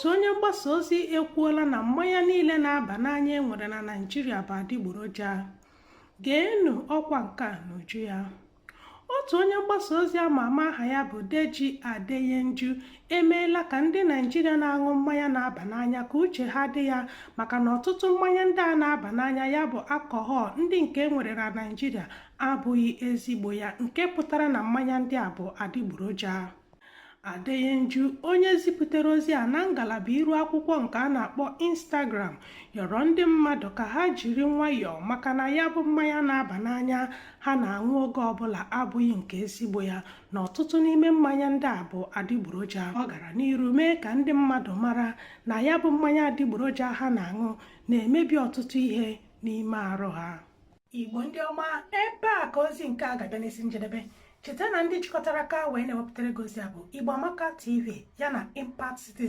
Otu onye mgbasa ozi ekwuola na mmanya niile na-aba n'anya enwere na Naịjirịa bụ adịgboroja. Geenụ ọkwa nke a n'uju ya. Otu onye mgbasa ozi ama ama aha ya bụ Deji Adeyenju emeela ka ndị Naịjirịa na-aṅụ mmanya na-aba n'anya ka uche ha dị ya maka na ọtụtụ mmanya ndị a na-aba n'anya ya bụ alcohol ndị nke enwere na Naịjirịa abụghị ezigbo ya, nke pụtara na mmanya ndị a bụ adịgboroja. Adeyenju, onye zipụtara ozi a na ngalaba iru akwụkwọ nke a na-akpọ Instagram, yọrọ ndị mmadụ ka ha jiri nwayọọ maka na ya bụ mmanya na-aba n'anya ha na-aṅụ oge ọbụla abụghị nke ezigbo ya na ọtụtụ n'ime mmanya ndị a bụ adịgboroja. Ọ gara n'iru mee ka ndị mmadụ mara na ya bụ mmanya adịgboroja ha na-aṅụ na-emebi ọtụtụ ihe n'ime arụ ha. Igbo ndị ọma, ebe a ka ozi nke a ga-abịa n'isi njedebe. Cheta na ndị jikọtara aka wee na-ewepụtara gị ozi a bụ Igbo Amaka TV ya na Impact Citizen.